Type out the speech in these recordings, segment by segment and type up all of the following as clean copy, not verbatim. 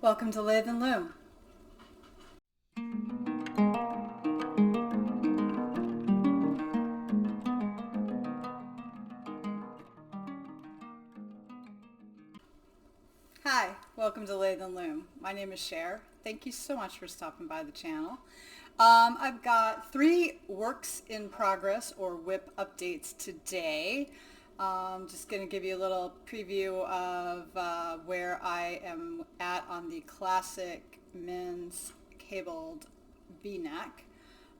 Welcome to Lathe and Loom. Hi, welcome to Lathe and Loom. My name is Cher. Thank you so much for stopping by the channel. I've got 3 works in progress or WIP updates today. Just going to give you a little preview of where I am at on the classic men's cabled V-neck.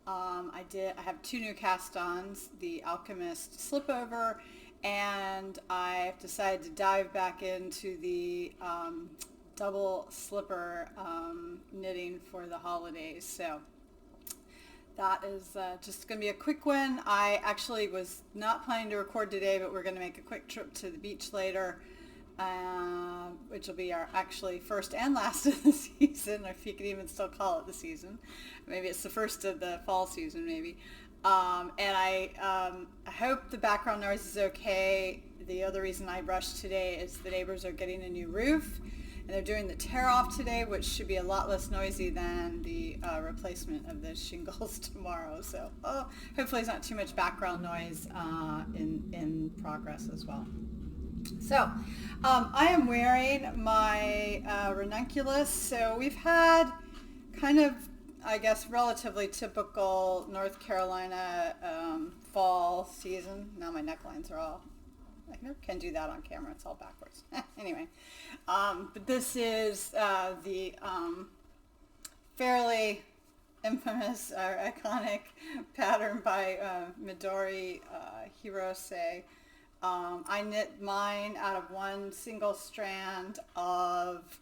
I have 2 new cast-ons, the Alchemist Slipover, and I've decided to dive back into the double slipper knitting for the holidays. So that is just going to be a quick one. I actually was not planning to record today, but we're going to make a quick trip to the beach later, which will be our actually first and last of the season, or if you can even still call it the season. Maybe it's the first of the fall season, maybe. And I hope the background noise is okay. The other reason I rushed today is the neighbors are getting a new roof, and they're doing the tear off today, which should be a lot less noisy than the replacement of the shingles tomorrow. So hopefully it's not too much background noise in progress as well. So I am wearing my Ranunculus. So we've had kind of, I guess, relatively typical North Carolina fall season. Now my necklines are all, I never can do that on camera, it's all backwards. Anyway, but this is the fairly infamous or iconic pattern by Midori, Hirose. I knit mine out of one single strand of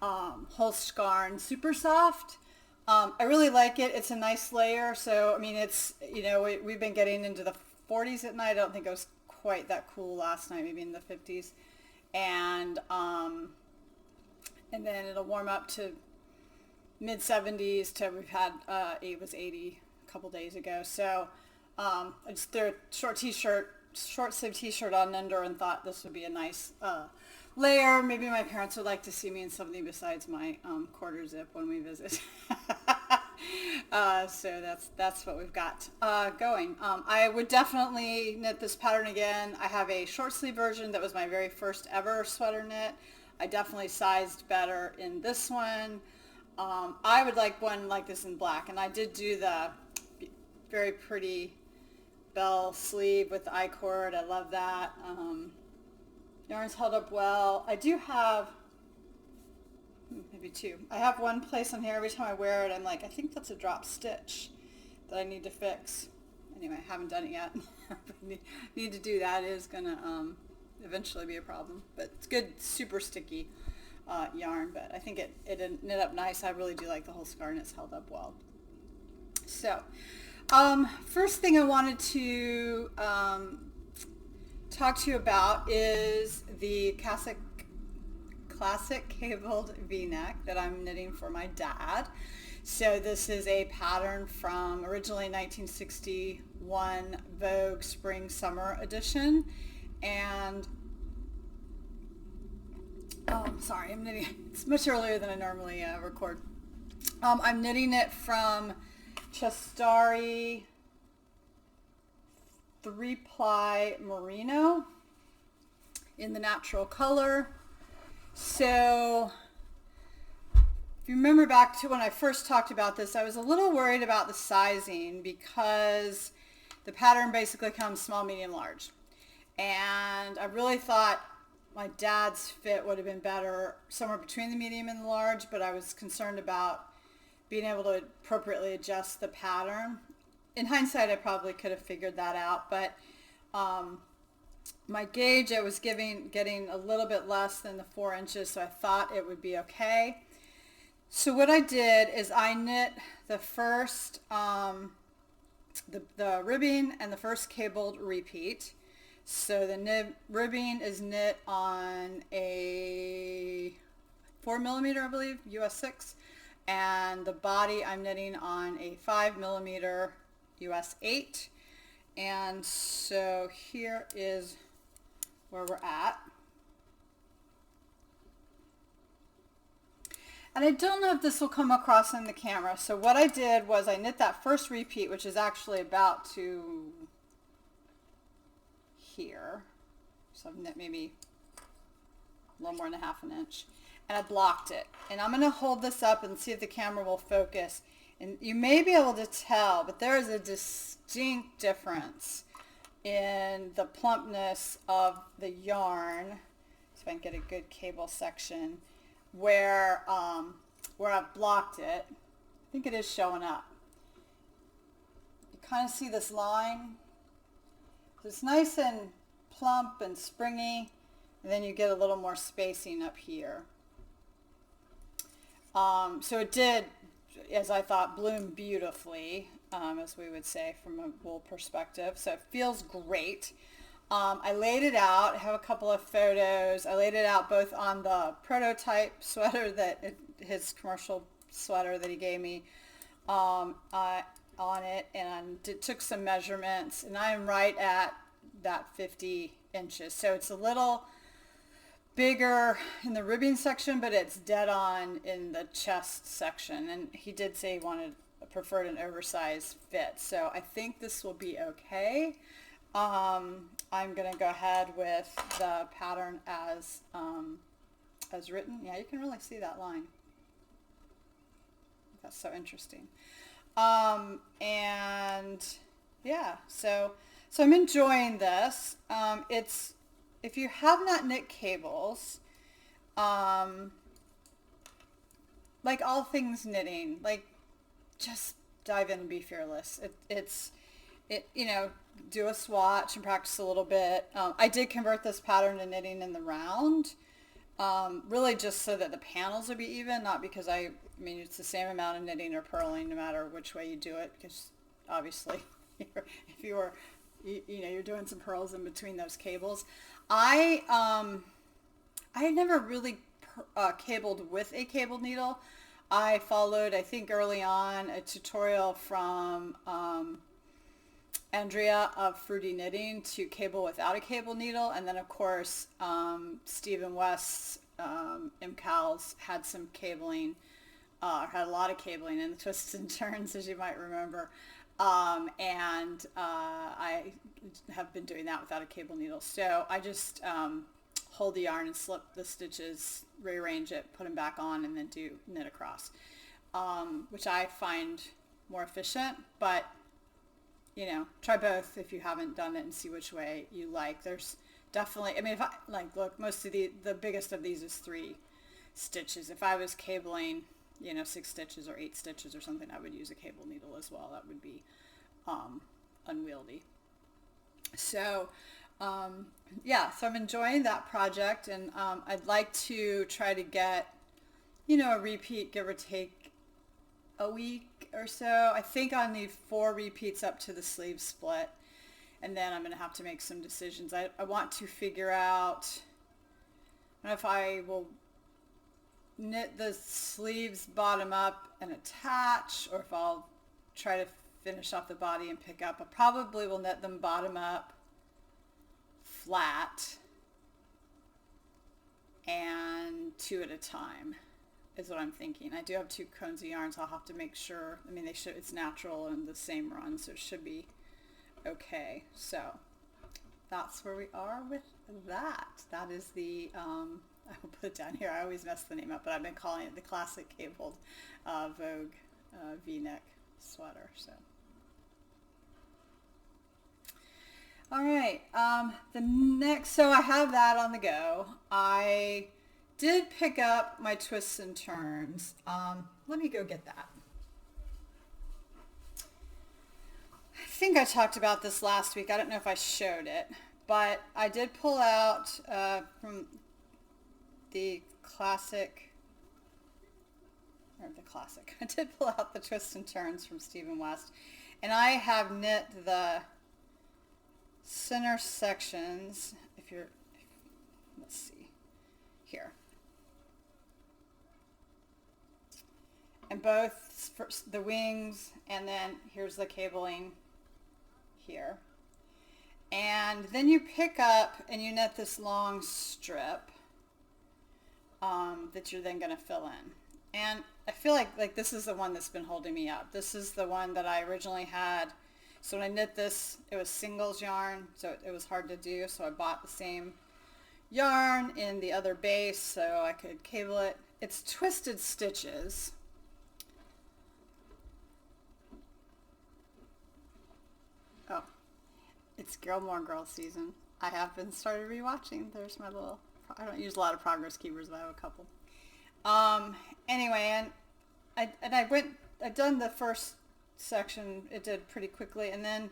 Holst Garn SuperSoft. I really like it. It's a nice layer. So, I mean, it's, you know, we've been getting into the 40s at night. I don't think it was quite that cool last night, maybe in the 50s. And then it'll warm up to mid 70s to, we've had, it was 80 a couple days ago. So, I just threw a short sleeve t-shirt on under and thought this would be a nice, layer. Maybe my parents would like to see me in something besides my quarter zip when we visit. So that's what we've got going. I would definitely knit this pattern again. I have a short sleeve version that was my very first ever sweater knit. I definitely sized better in this one. I would like one like this in black, and I did do the very pretty bell sleeve with the I-cord. I love that. Yarn's held up well. I do have maybe 2. I have one place on here every time I wear it, I'm like, I think that's a drop stitch that I need to fix. Anyway, I haven't done it yet. Need to do that. It is going to eventually be a problem. But it's good, super sticky yarn, but I think it knit up nice. I really do like the whole scarf, and it's held up well. So, first thing I wanted to talk to you about is the classic cabled V-neck that I'm knitting for my dad. So this is a pattern from originally 1961 Vogue Spring Summer edition, and sorry, I'm knitting. It's much earlier than I normally record. I'm knitting it from Cestari 3-ply Merino in the natural color. So if you remember back to when I first talked about this, I was a little worried about the sizing because the pattern basically comes small, medium, large. And I really thought my dad's fit would have been better somewhere between the medium and the large, but I was concerned about being able to appropriately adjust the pattern. In hindsight, I probably could have figured that out, but my gauge, I was getting a little bit less than the 4 inches, so I thought it would be okay. So what I did is I knit the first, the ribbing and the first cabled repeat. So the ribbing is knit on a 4mm, I believe, US 6, and the body I'm knitting on a 5mm US 8. And so here is where we're at. And I don't know if this will come across in the camera. So what I did was I knit that first repeat, which is actually about to here. So I've knit maybe a little more than a half an inch. And I blocked it. And I'm going to hold this up and see if the camera will focus. And you may be able to tell, but there is a distinct difference in the plumpness of the yarn. So if I can get a good cable section where I've blocked it. I think it is showing up. You kind of see this line. It's nice and plump and springy, and then you get a little more spacing up here. So it did, as I thought, bloom beautifully, as we would say from a wool perspective. So it feels great. I laid it out. I have a couple of photos. I laid it out both on the prototype sweater his commercial sweater that he gave me on it, and took some measurements, and I am right at that 50 inches. So it's a little bigger in the ribbing section, but it's dead on in the chest section. And he did say he preferred an oversized fit. So I think this will be okay. I'm going to go ahead with the pattern as written. Yeah, you can really see that line. That's so interesting. And yeah, so I'm enjoying this. If you have not knit cables, like all things knitting, like just dive in and be fearless. Do a swatch and practice a little bit. I did convert this pattern to knitting in the round, really just so that the panels would be even, not because I mean, it's the same amount of knitting or purling no matter which way you do it, because obviously if you're doing some purls in between those cables. I never really cabled with a cable needle. I followed, I think early on, a tutorial from Andrea of Fruity Knitting to cable without a cable needle, and then of course Stephen West's MKALs had some cabling, had a lot of cabling in the Twists and Turns, as you might remember, and I have been doing that without a cable needle. So I just hold the yarn and slip the stitches, rearrange it, put them back on, and then do knit across, which I find more efficient. But try both if you haven't done it and see which way you like. There's definitely, I mean, if I look, most of the biggest of these is 3 stitches. If I was cabling 6 stitches or 8 stitches or something, I would use a cable needle as well. That would be unwieldy. So yeah, so I'm enjoying that project, and I'd like to try to get a repeat, give or take a week or so. I think I'll need 4 repeats up to the sleeve split, and then I'm going to have to make some decisions. I want to figure out, I don't know if I will knit the sleeves bottom up and attach, or if I'll try to finish off the body and pick up. I probably will knit them bottom up flat and 2 at a time is what I'm thinking. I do have 2 cones of yarn, so I'll have to make sure, I mean, it's natural and the same run, so it should be okay. So that's where we are with that. That is the I will put it down here. I always mess the name up, but I've been calling it the classic cabled Vogue V-neck sweater. So, all right. The next, so I have that on the go. I did pick up my Twists and Turns. Let me go get that. I think I talked about this last week. I don't know if I showed it, but I did pull out from the classic. I did pull out the Twists and Turns from Stephen West, and I have knit the center sections. Let's see here, and both the wings, and then here's the cabling here, and then you pick up and you knit this long strip that you're then going to fill in. And I feel like this is the one that's been holding me up. This is the one that I originally had. So when I knit this, it was singles yarn, so it was hard to do. So I bought the same yarn in the other base so I could cable it. It's twisted stitches. Oh, it's Gilmore Girls season. I have been started rewatching. There's my little, I don't use a lot of progress keepers, but I have a couple. Anyway, I'd done the first section. It did pretty quickly, and then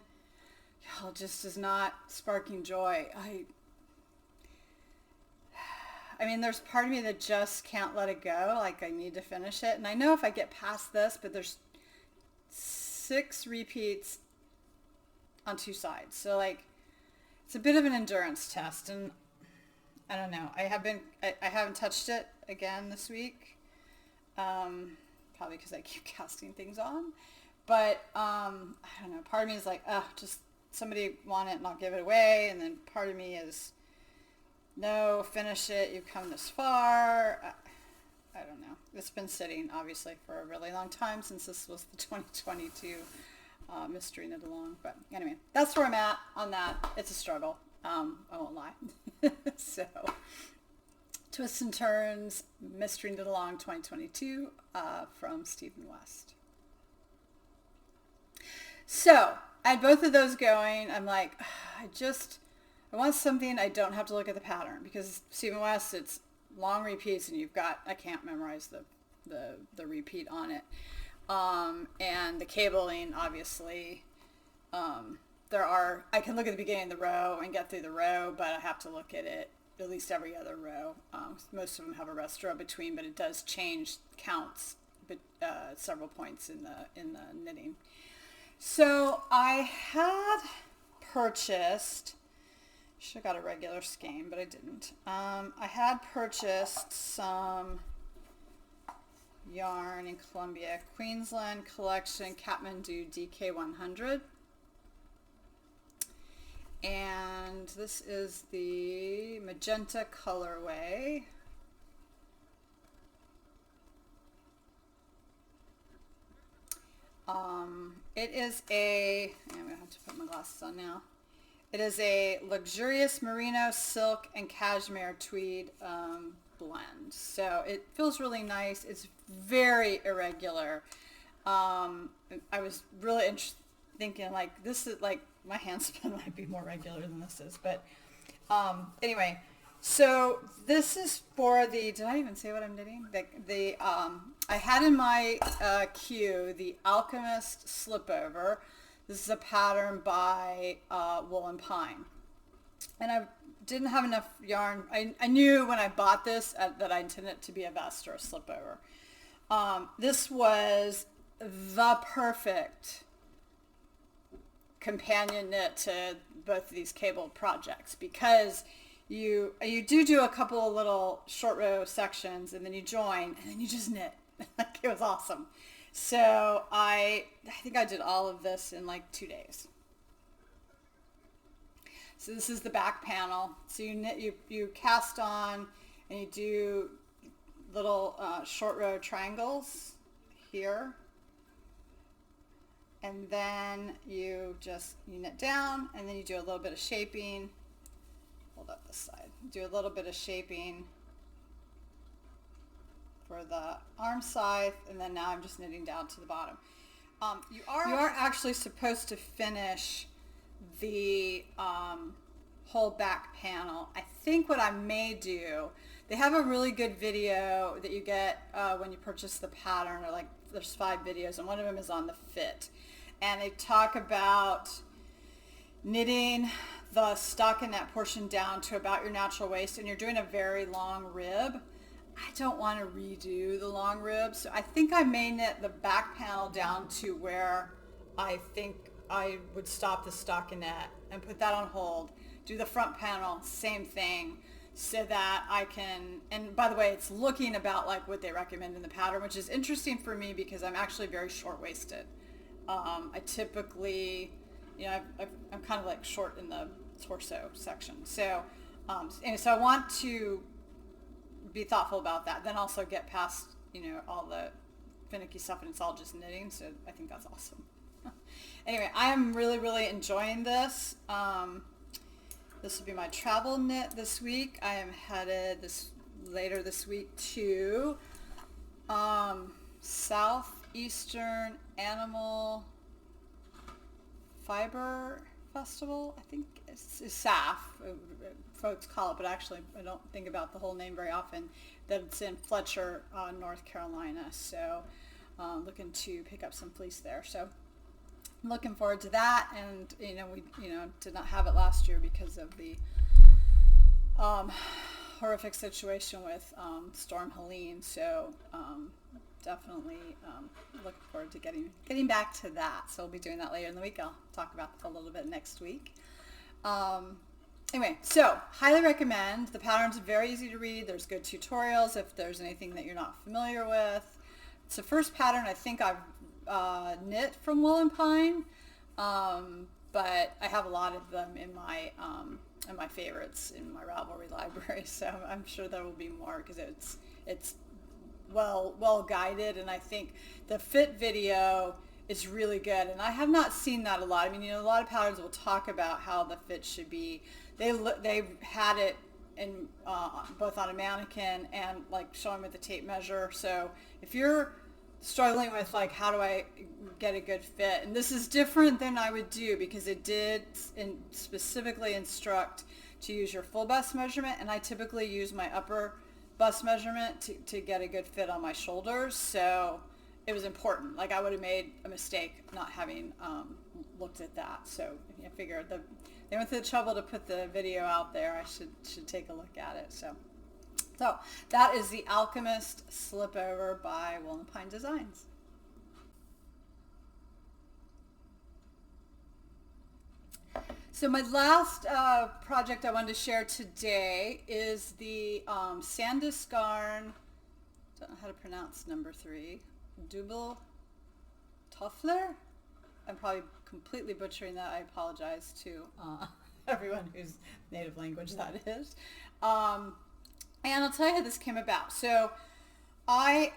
it just is not sparking joy. I mean, there's part of me that just can't let it go. Like, I need to finish it, and I know if I get past this, but there's 6 repeats on 2 sides, so like it's a bit of an endurance test, and I don't know. I haven't touched it again this week, probably because I keep casting things on, but I don't know. Part of me is like, just somebody want it and I'll give it away, and then part of me is, no, finish it. You've come this far. I don't know. It's been sitting obviously for a really long time since this was the 2022 Mystery Knit Along. But anyway, that's where I'm at on that. It's a struggle. I won't lie. So, Twist and Turns Mystery Knit Along 2022 from Stephen West. So I had both of those going. I'm like, I want something I don't have to look at the pattern, because Stephen West, it's long repeats and you've got, I can't memorize the repeat on it. And the cabling, obviously, I can look at the beginning of the row and get through the row, but I have to look at it at least every other row. Most of them have a rest row between, but it does change counts, but several points in the knitting. So I had purchased, should have got a regular skein, but I didn't. I had purchased some yarn in Columbia, Queensland Collection Kathmandu DK100. And this is the magenta colorway. It is I'm going to have to put my glasses on now. It is a luxurious merino, silk, and cashmere tweed blend. So it feels really nice. It's very irregular. I was really thinking, like, this is like, my handspin might be more regular than this is. But anyway, so this is for the, did I even say what I'm knitting? I had in my queue the Alchemist Slipover. This is a pattern by Wool and Pine. And I didn't have enough yarn. I knew when I bought this that I intended it to be a vest or a slipover. This was the perfect companion knit to both of these cabled projects, because you do a couple of little short row sections and then you join and then you just knit. Like, it was awesome. So I think I did all of this in like 2 days. So this is the back panel. So you knit, you cast on, and you do little short row triangles here, and then you knit down, and then you do a little bit of shaping. Hold up this side. Do a little bit of shaping for the arm side, and then now I'm just knitting down to the bottom. You are actually supposed to finish the whole back panel. I think what I may do, they have a really good video that you get when you purchase the pattern, or like there's 5 videos, and one of them is on the fit, and they talk about knitting the stockinette portion down to about your natural waist, and you're doing a very long rib. I don't want to redo the long rib, so I think I may knit the back panel down to where I think I would stop the stockinette and put that on hold. Do the front panel, same thing, so that I can, and by the way, it's looking about like what they recommend in the pattern, which is interesting for me because I'm actually very short-waisted. I typically, I'm kind of like short in the torso section. So, anyway, so I want to be thoughtful about that. Then also get past all the finicky stuff, and it's all just knitting, so I think that's awesome. Anyway, I am really, really enjoying this. This will be my travel knit this week. I am headed later this week to Southeastern Animal Fiber Festival. I think it's SAF, folks call it, but actually I don't think about the whole name very often. That it's in Fletcher, North Carolina. So looking to pick up some fleece there. So I'm looking forward to that. And we did not have it last year because of the horrific situation with Storm Helene. So definitely looking forward to getting back to that. So we'll be doing that later in the week. I'll talk about that a little bit next week. Anyway, so highly recommend. The patterns are very easy to read. There's good tutorials if there's anything that you're not familiar with. It's the first pattern I think I've knit from Wool and Pine, but I have a lot of them in my favorites in my Ravelry library. So I'm sure there will be more because it's well guided, and I think the fit video is really good, and I have not seen that a lot. I mean, a lot of patterns will talk about how the fit should be. They had it in both on a mannequin and like showing with the tape measure. So if you're struggling with like how do I get a good fit, and this is different than I would do because it did specifically instruct to use your full bust measurement, and I typically use my upper bust measurement to get a good fit on my shoulders. So it was important. Like I would have made a mistake not having looked at that. So I figured they went through the trouble to put the video out there. I should take a look at it. So that is the Alchemist Slipover by Wool and Pine Designs. So my last project I wanted to share today is the Sandus Garn, don't know how to pronounce number 3, Doble Tøfler. I'm probably completely butchering that. I apologize to everyone whose native language that is. And I'll tell you how this came about. So I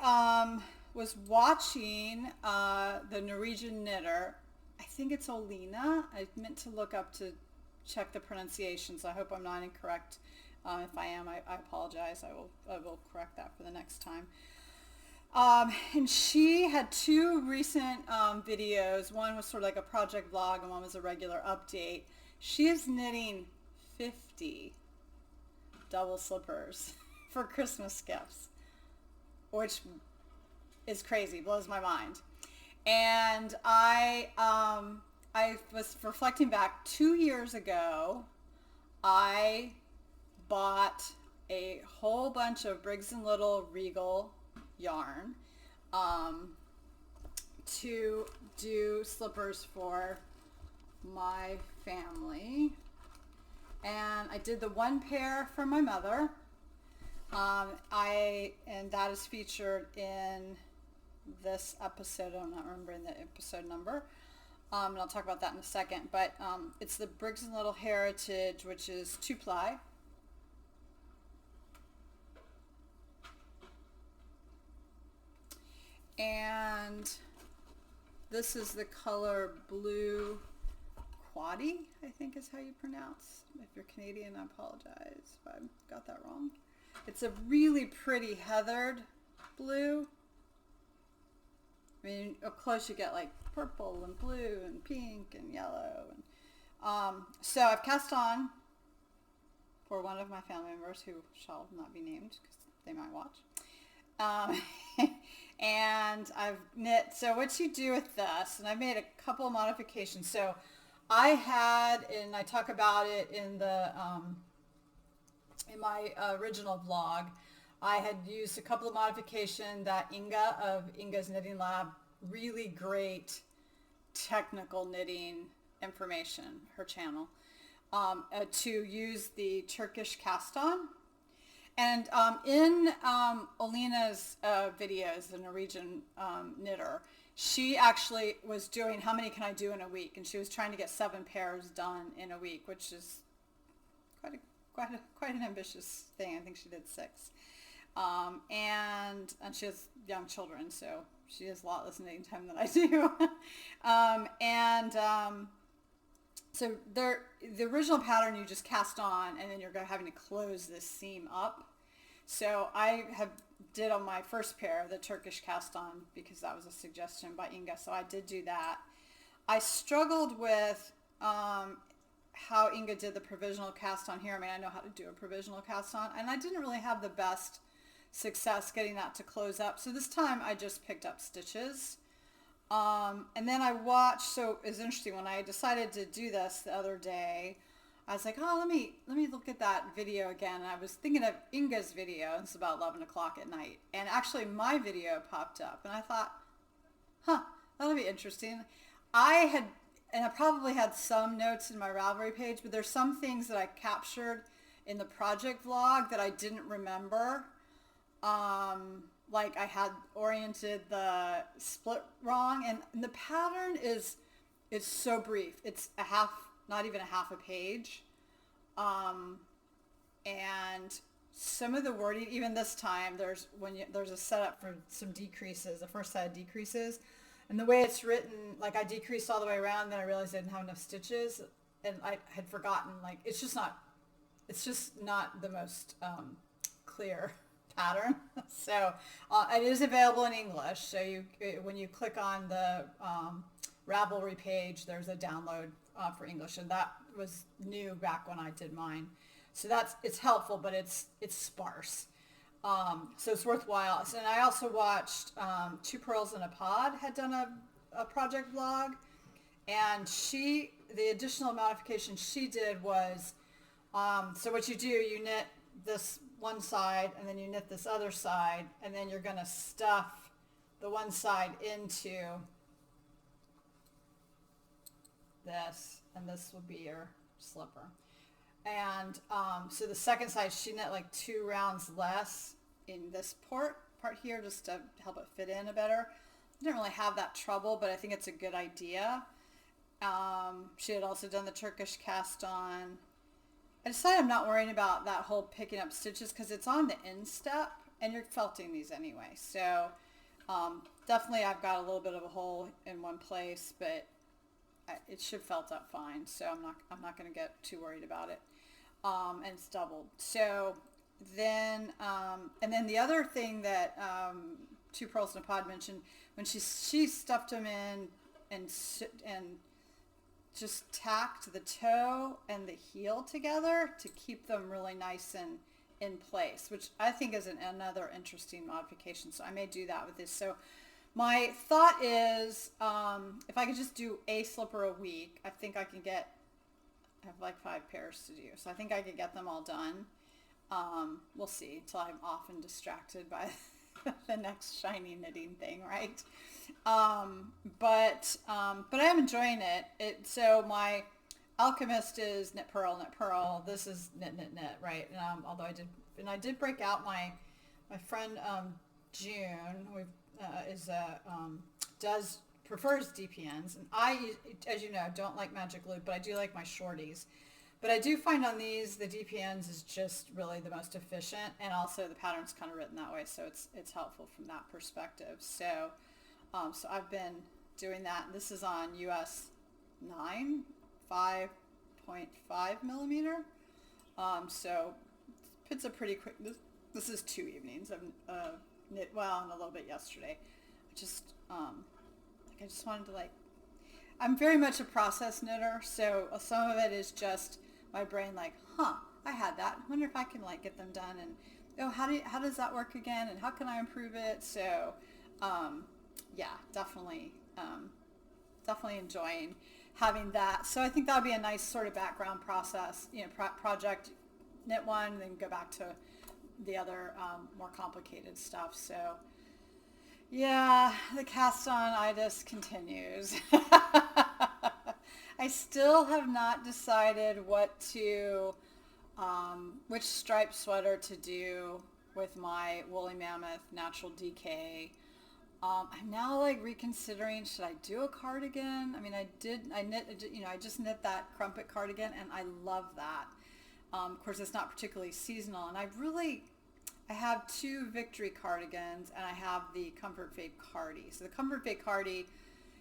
was watching the Norwegian knitter. I think it's Olina. I meant to look up to check the pronunciation, so I hope I'm not incorrect. If I am, I apologize. I will correct that for the next time. And she had 2 recent videos. One was sort of like a project vlog, and one was a regular update. She is knitting 50 double slippers for Christmas gifts, which is crazy, blows my mind. And I was reflecting back 2 years ago. I bought a whole bunch of Briggs & Little Regal yarn to do slippers for my family, and I did the 1 pair for my mother, and that is featured in this episode. I'm not remembering the episode number, and I'll talk about that in a second, but it's the Briggs & Little Heritage, which is 2-ply. And this is the color Blue Quaddy, I think is how you pronounce. If you're Canadian, I apologize if I got that wrong. It's a really pretty heathered blue. I mean, up close you get like purple and blue and pink and yellow. And so I've cast on for one of my family members who shall not be named because they might watch. And I've knit. So what you do with this, and I made a couple of modifications. So I had, and I talk about it in the in my original vlog, I had used a couple of modifications that Inga of Inga's Knitting Lab, really great technical knitting information, her channel, to use the Turkish cast on. And in Olina's videos, the Norwegian knitter, she actually was doing how many can I do in a week, and she was trying to get 7 pairs done in a week, which is quite an ambitious thing. I think she did 6. And she has young children, so she has a lot less knitting time than I do. So the original pattern you just cast on, and then you're having to close this seam up. So I did on my first pair the Turkish cast on because that was a suggestion by Inga, so I did do that. I struggled with how Inga did the provisional cast on here. I mean, I know how to do a provisional cast on, and I didn't really have the best success getting that to close up. So this time I just picked up stitches. And then I watched, so it was interesting, when I decided to do this the other day, I was like, oh, let me look at that video again. And I was thinking of Inga's video. It's about 11 o'clock at night. And actually my video popped up, and I thought, that'll be interesting. I probably had some notes in my Ravelry page, but there's some things that I captured in the project vlog that I didn't remember. Like I had oriented the split wrong, and the pattern is so brief. It's not even a half a page. And some of the wording, even this time, there's a setup for some decreases, the first set of decreases. And the way it's written, like I decreased all the way around, then I realized I didn't have enough stitches, and I had forgotten, like, it's just not the most clear pattern. So it is available in English. So when you click on the Ravelry page, there's a download for English, and that was new back when I did mine. So it's helpful, but it's sparse. So it's worthwhile. So, and I also watched Two Pearls in a Pod had done a project vlog, and the additional modification she did was, so what you do, you knit this one side, and then you knit this other side, and then you're going to stuff the one side into this, and this will be your slipper. And so the second side, she knit like 2 rounds less in this part here, just to help it fit in a better. I didn't really have that trouble, but I think it's a good idea. She had also done the Turkish cast on. I decided I'm not worrying about that whole picking up stitches because it's on the instep, and you're felting these anyway. So definitely I've got a little bit of a hole in one place, but it should felt up fine. So I'm not going to get too worried about it. And it's doubled. So then, and then the other thing that Two Pearls in a Pod mentioned, when she stuffed them in and just tacked the toe and the heel together to keep them really nice and in place, which I think is another interesting modification. So I may do that with this. So my thought is, if I could just do a slipper a week, I think I have like 5 pairs to do. So I think I could get them all done. We'll see until I'm often distracted by the next shiny knitting thing, right? But I am enjoying it. So my Alchemist is knit purl. This is knit, right? Although I did break out my friend June, who prefers DPNs, and I, as you know, don't like magic loop, but I do like my shorties. But I do find on these, the DPNs is just really the most efficient, and also the pattern's kind of written that way, so it's helpful from that perspective. So so I've been doing that. This is on US 9, 5.5 millimeter. So it's a pretty quick, this is 2 evenings. I've knit, well, and a little bit yesterday. I just wanted to, I'm very much a process knitter, so some of it is just my brain I had that. I wonder if I can get them done, and how does that work again, and how can I improve it? So yeah, definitely enjoying having that. So I think that would be a nice sort of background process, project, knit one, then go back to the other more complicated stuff. So yeah, the castonitis continues. I still have not decided which striped sweater to do with my Woolly Mammoth Natural DK. I'm now reconsidering, should I do a cardigan? I mean, I just knit that crumpet cardigan, and I love that. Of course, it's not particularly seasonal, and I have two Victory cardigans, and I have the Comfort Fade Cardi. So the Comfort Fade Cardi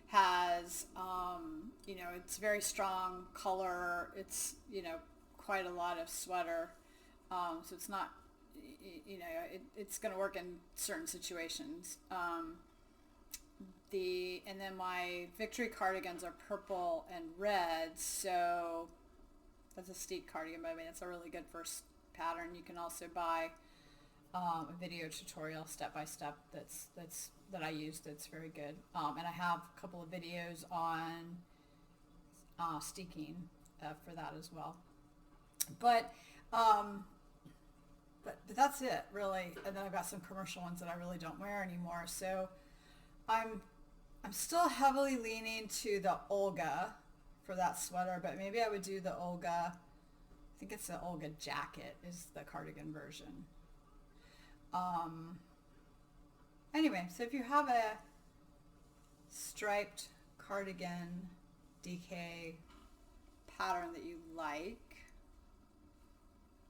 has, you know, it's very strong color. It's, you know, quite a lot of sweater. So it's not, you know, it's going to work in certain situations. And then my Victory cardigans are purple and red. So that's a steak cardigan, but I mean, it's a really good first pattern. You can also buy a video tutorial step-by-step that I used. It's very good. And I have a couple of videos on steeking for that as well. But that's it, really. And then I've got some commercial ones that I really don't wear anymore. So I'm still heavily leaning to the Olga for that sweater, but maybe I would do the Olga. I think it's the Olga jacket is the cardigan version. Anyway, so if you have a striped cardigan DK pattern that you like,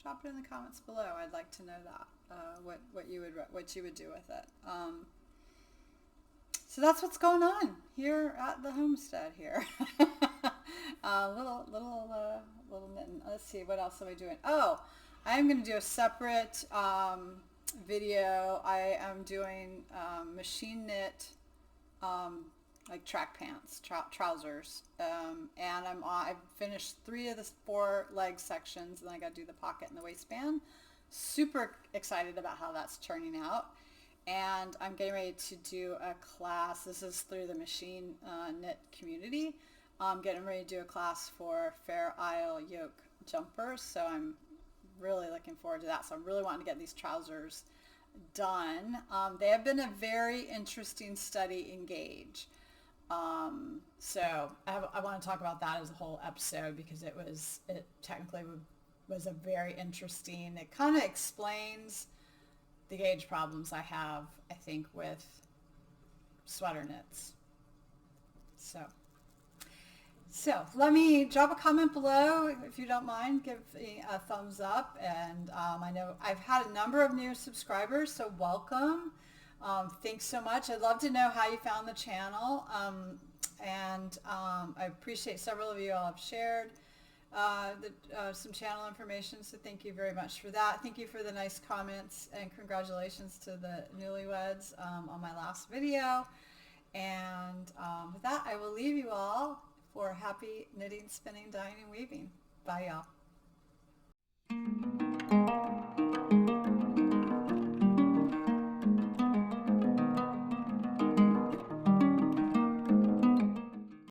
drop it in the comments below. I'd like to know that, what you would do with it. So that's what's going on here at the homestead here. Little knitting. Let's see, what else am I doing? Oh, I am going to do a separate video. I am doing machine knit like track pants, trousers, and I've finished 3 of the 4 leg sections, and then I got to do the pocket and the waistband. Super excited about how that's turning out. And I'm getting ready to do a class. This is through the machine knit community. I'm getting ready to do a class for Fair Isle yoke jumpers. So I'm really looking forward to that. So I'm really wanting to get these trousers done. They have been a very interesting study in gauge. So I want to talk about that as a whole episode because it technically was a very interesting, it kind of explains the gauge problems I have, I think, with sweater knits. So let me drop a comment below if you don't mind. Give me a thumbs up. And I know I've had a number of new subscribers, so welcome. Thanks so much. I'd love to know how you found the channel. I appreciate several of you all have shared some channel information, so thank you very much for that. Thank you for the nice comments, and congratulations to the newlyweds on my last video. And with that, I will leave you all for happy knitting, spinning, dyeing, and weaving. Bye, y'all.